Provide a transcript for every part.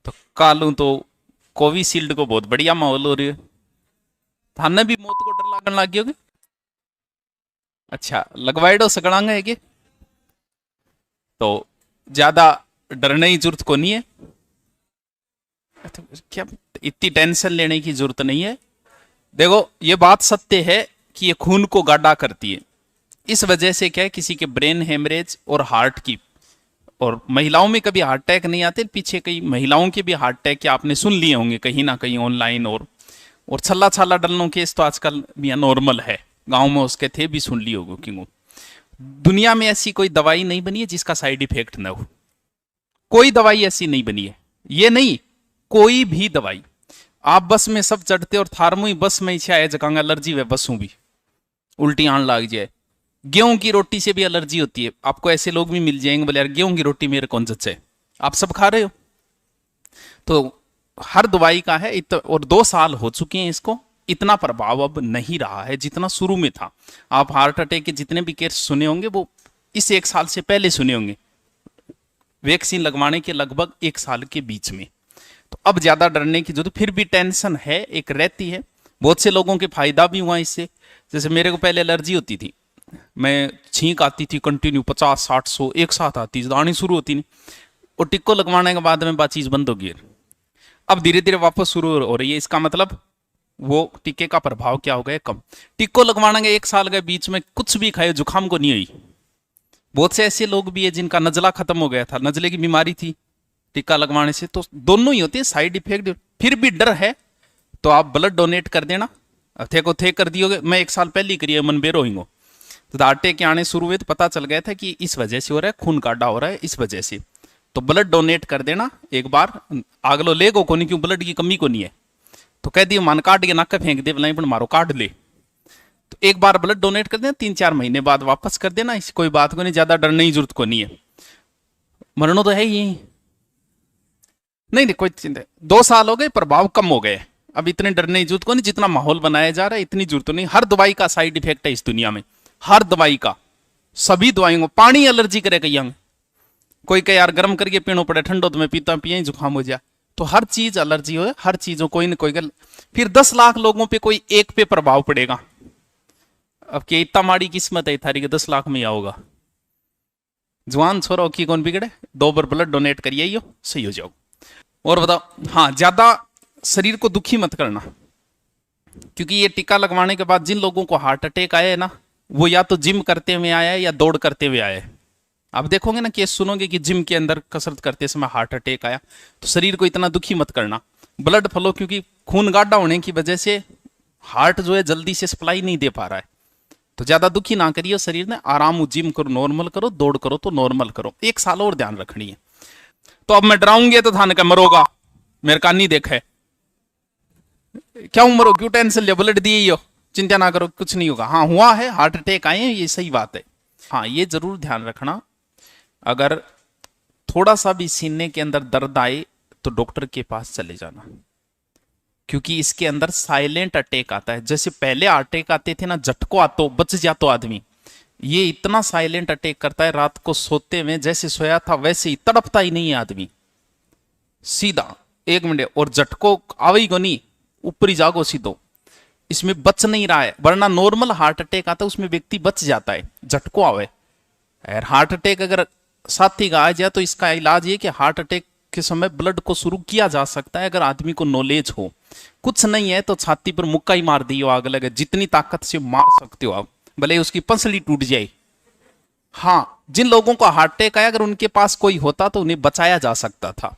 तो कालू तो कोविशील्ड को बहुत बढ़िया माहौल हो रही है। थाने भी मौत को डर लागन लग गया होगे। अच्छा लगवाइडो सकड़ांगा है कि तो ज्यादा डरने की जरूरत को नहीं है। तो क्या इतनी टेंशन लेने की जरूरत नहीं है। देखो ये बात सत्य है कि ये खून को गाढ़ा करती है। इस वजह से क्या है किसी के ब्रेन हेमरेज और हार्ट की, और महिलाओं में कभी हार्ट अटैक नहीं आते। पीछे कई महिलाओं के भी हार्ट अटैक के आपने सुन लिए होंगे कहीं ना कहीं ऑनलाइन। और छल्ला छाला डलनों केस तो आजकल भी नॉर्मल है। गांव में उसके थे भी सुन लिए होगे क्यों। दुनिया में ऐसी कोई दवाई नहीं बनी है जिसका साइड इफेक्ट ना हो। कोई दवाई ऐसी नहीं बनी है। ये नहीं, कोई भी दवाई। आप बस में सब चढ़ते और थारमो ही बस में इच्छा है जगह एलर्जी वे बसों भी उल्टी आने लग जाए। गेहूं की रोटी से भी एलर्जी होती है। आपको ऐसे लोग भी मिल जाएंगे बोले यार गेहूं की रोटी मेरे कौन जच है। आप सब खा रहे हो तो हर दवाई का है और 2 साल हो चुके हैं इसको। इतना प्रभाव अब नहीं रहा है जितना शुरू में था। आप हार्ट अटैक के जितने भी केस सुने होंगे वो इस 1 साल से पहले सुने होंगे, वैक्सीन लगवाने के लगभग 1 साल के बीच में। तो अब ज्यादा डरने की जरूरत, फिर भी टेंशन है एक रहती है। बहुत से लोगों के फायदा भी हुआ इससे। जैसे मेरे को पहले एलर्जी होती थी, मैं छींक आती थी कंटिन्यू 50-60-100 एक साथ आती आनी शुरू होती नहीं। और टिक्को लगवाने के बाद में बात चीज बंद हो गई। अब धीरे धीरे वापस शुरू हो रही है। इसका मतलब वो टीके का प्रभाव क्या हो गया कम। टिक्को लगवाने के 1 साल के बीच में कुछ भी खाए जुकाम को नहीं हुई। बहुत से ऐसे लोग भी है जिनका नजला खत्म हो गया था, नजले की बीमारी थी टीका लगवाने से। तो दोनों ही होते हैं साइड इफेक्ट। फिर भी डर है तो आप ब्लड डोनेट कर देना। थे को थे कर दियोगे। मैं 1 साल पहले ही करिए मन बेरो हिंगो तो आटे के आने शुरू हुए तो पता चल गया था कि इस वजह से हो रहा है, खून काटा हो रहा है इस वजह से। तो ब्लड डोनेट कर देना एक बार। आगलो लेगो को नहीं क्यों, ब्लड की कमी को नहीं है। तो कह दियो मन काट के नाक फेंक दे बोला मारो काट ले। तो एक बार ब्लड डोनेट कर देना, 3-4 महीने बाद वापस कर देना। इस कोई बात को नहीं, ज्यादा डरने की जरूरत को नहीं है। मरणों तो है ही नहीं, नहीं कोई चिंता। 2 साल हो गए, प्रभाव कम हो गए। अब इतने डरने की जरूरत को नहीं, जितना माहौल बनाया जा रहा है इतनी जरूरत नहीं। हर दवाई का साइड इफेक्ट है इस दुनिया में, हर दवाई का। सभी दवाइयों को पानी एलर्जी करे कहीं हमें। कोई कहे यार गर्म करके पीनो पड़े, ठंडो तो मैं पीता पिए जुकाम हो जाए। तो हर चीज एलर्जी हो, हर चीजों कोई ना कोई गल। फिर 10 लाख लोगों पे कोई एक पे प्रभाव पड़ेगा। अब क्या इतना माड़ी किस्मत है थारी के 10 लाख में होगा। जवान छोरो की कौन बिगड़े, 2 बार ब्लड डोनेट करिए सही हो जाओ। और बताओ, हाँ ज्यादा शरीर को दुखी मत करना। क्योंकि ये टीका लगवाने के बाद जिन लोगों को हार्ट अटैक आया है ना, वो या तो जिम करते हुए आया है या दौड़ करते हुए आया है। आप देखोगे ना केस सुनोगे कि जिम के अंदर कसरत करते समय हार्ट अटैक आया। तो शरीर को इतना दुखी मत करना। ब्लड फ्लो, क्योंकि खून गाढ़ा होने की वजह से हार्ट जो है जल्दी से सप्लाई नहीं दे पा रहा है। तो ज्यादा दुखी ना करिए शरीर ने। आराम, जिम करो, नॉर्मल करो, दौड़ करो तो नॉर्मल करो। 1 साल और ध्यान रखनी है। तो अब मैं डराऊंगे तो थाने का मरोगा, मेरे का नहीं देखा है। क्या उम्र हो, क्यों टेंशन ले, ब्लड दिए हो, चिंता ना करो कुछ नहीं होगा। हाँ हुआ है, हार्ट अटैक आए हैं, ये सही बात है। हाँ ये जरूर ध्यान रखना, अगर थोड़ा सा भी सीने के अंदर दर्द आए तो डॉक्टर के पास चले जाना। क्योंकि इसके अंदर साइलेंट अटैक आता है। जैसे पहले अटैक आते थे ना, झटको आतो बच जातो आदमी, ये इतना साइलेंट अटैक करता है। रात को सोते में जैसे सोया था वैसे ही तड़पता ही नहीं है आदमी, सीधा 1 मिनट। और झटको आवेगी को नहीं, ऊपर ही जागो सीधो। इसमें बच नहीं रहा है, वरना नॉर्मल हार्ट अटैक आता है उसमें व्यक्ति बच जाता है, झटको आवे। और हार्ट अटैक अगर साथी का आ जाए तो इसका इलाज ये कि हार्ट अटैक के समय ब्लड को शुरू किया जा सकता है, अगर आदमी को नॉलेज हो। कुछ नहीं है तो छाती पर मुक्का ही मार दियो, आग लगे, जितनी ताकत से मार सकते हो आप, भले उसकी पसली टूट जाए। हाँ जिन लोगों को हार्ट अटैक आया अगर उनके पास कोई होता तो उन्हें बचाया जा सकता था।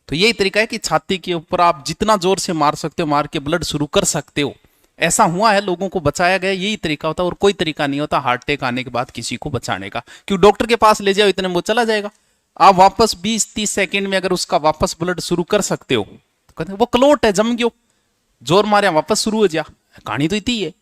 तो यही तरीका है कि छाती के ऊपर आप जितना जोर से मार सकते हो मार के ब्लड शुरू कर सकते हो। ऐसा हुआ है, लोगों को बचाया गया। यही तरीका होता है और कोई तरीका नहीं होता हार्ट अटैक आने के बाद किसी को बचाने का। क्यों, डॉक्टर के पास ले जाओ इतने में वो चला जाएगा। आप वापस 20-30 सेकंड में अगर उसका वापस ब्लड शुरू कर सकते हो तो कहते वो क्लोट है, जम गयो, जोर मारे वापस शुरू हो जा। कहानी तो इतनी है।